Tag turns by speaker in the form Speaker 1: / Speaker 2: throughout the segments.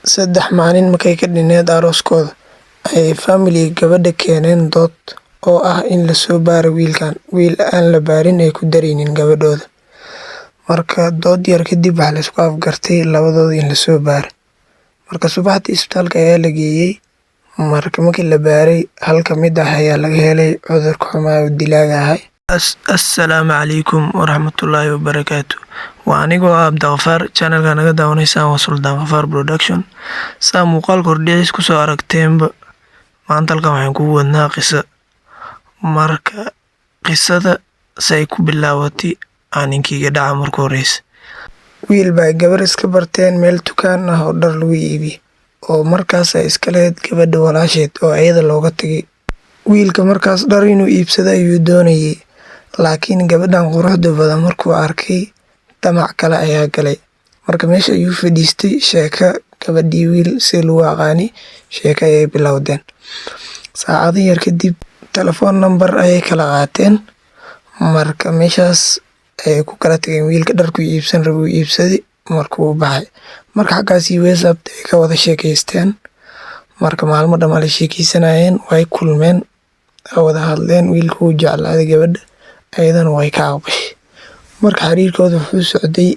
Speaker 1: Saddex maalin markay ka dhinneed arooskooda ayay family gabadha keeneen dood oo ah in la soo baaro wiilkan. Wiil aan la baarin ay ku daraynin gabadhooda. Marka dood yar kadib waxaa la isku afgartay labadooda in la soo baaro. Marka subaxdii isbitaalka ayaa la geeyey. Markii la baaray hal ka mid ah ayaa laga helay cudurka xumaa oo dilaaga ahay. Assalaamu calaykum waraxmatullaahi wabarakaatu. Waa anigoo ah Abdiqafaar, channelka naga daawanaysaan waa Suldaan Qafaar Production. Saa muuqaalka hordhicis ku soo aragteenba maanta halkan waxaan kugu wadnaa qiso. Marka qisada say ku bilaabatay aninkeyga dhaca marka horeysa. Wiil baa gabar iska barteen meel dukaan ah oo dhar lagu iibiyo oo markaas ay iska lahayd gabadha walaasheed oo ayada looga tagay. Wiilka markaas dhar inuu iibsado ayuu doonayay, laakiin gabadhan quruxda badan markuu arkay damac kale ayaa galay. Marka meesha ayuu fadhiistay sheeko gabadhii wiil si lagu aqaani sheeko ayay bilowdeen. Saacado yar kadib telephone number ayay kala qaateen. Marka meeshaas ay ku kala tageen. Wiilka dharku iibsan rabuu iibsaday markuu baxay. Marka xaggaasi WhatsApp ay ka wada sheekaysteen. Marka maalmo dhammaan la sheekaysanayeen way kulmeen wada hadleen. Wiilku wuu jeclaaday gabadha ayadana way ka aqbashay. Marka xiriirkooda wuxuu socday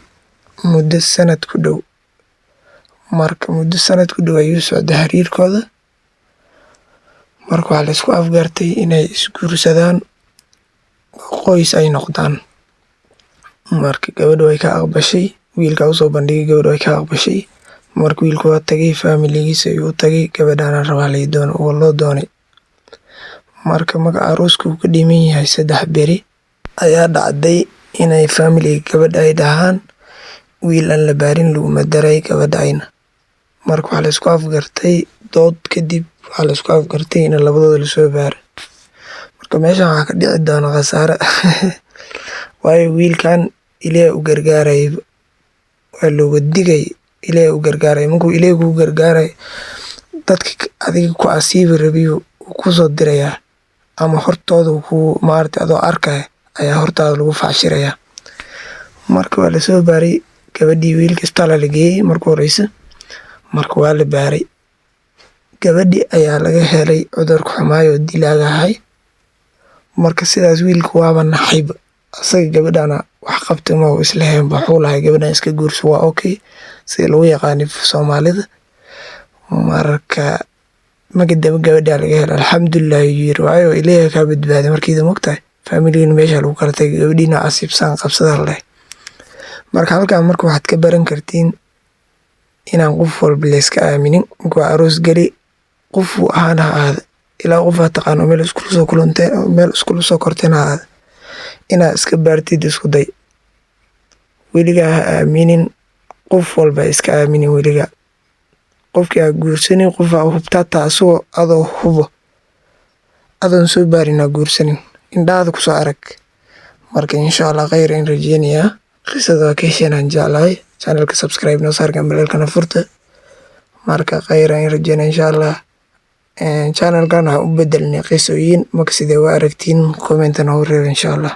Speaker 1: muddo sanad ku dhow. Ayuu socday xiriirkooda. Marka waxaa la isku afgartay inay isguursadaan qoys ay noqdaan. Marka gabadha way ka aqbashay. Wiilka u soo bandhigay gabadha way ka aqbashay. Marka wiilku waa tagay family-giisa ayuu u tagay gabadhana rabaa oo loo doonay. Marka arooska uu ka dhiman yahay 3 beri ayaa dhacday inay family gabadha ay dhahaan wiil aan la baarin laguma daray gabadhayna. Marka waxaa la isku afgartay dood kadib waxaa la isku afgartay in labadooda la soo baaro. Marka meeshan waxaa ka dhici doona khasaare waayo wiilkan Ilaahay u gargaaray waa looga digay Ilaahay u gargaaray. Markuu Ilaahay ku gargaaray dadka adiga ku asiibi rabiyo ku soo dirayaa ama hortooda ku adoo arkay ayaa hortaada lagu faashirayaa. Marka waa la soo baaray gabadhii wiilka isbitaal la geeyey markuu horeysa. Marka waa la baaray gabadhii ayaa laga helay cudurka xumaa oo dilaaga ahay. Marka sidaas wiilku waaba naxayb asaga gabadhana wax qabtay ma isla hayn wuxuu lahay gabadhan iska guurso waa okay si lagu yaqaan Soomaalida. Marka magdaba gabadha laga helay alxamdulillah yiri waayo Ilaahay ka badbaaday markii mogtahay family-na meesha lagu kala tagay gabadhiina asiibsan qabsada leh. Marka halkaan waxaad ka baran kartiin inaan qof walba la iska aaminin. Markuu aroos gali qof ahaana aad ilaa qof taqaano meel isku soo kulantay meel isku soo korteen aad ina iska baartid isku day. Weliga aaminin qof walba iska aaminin weliga. Qofkii aad guursanin qof hubtaa taasoo adoo hubo adoon soo baarina guursanin indhaada ku soo arag. Marka insha Allah khayr in rajeynaya qisada ka heshaan jeclahay channelka subscribe noo saar gambalelkana furta. Marka khayr in rajeynaya insha Allah channelkan waxa u bedelnay qisooyin marka sidee waa aragtiin comment noo reeb insha Allah.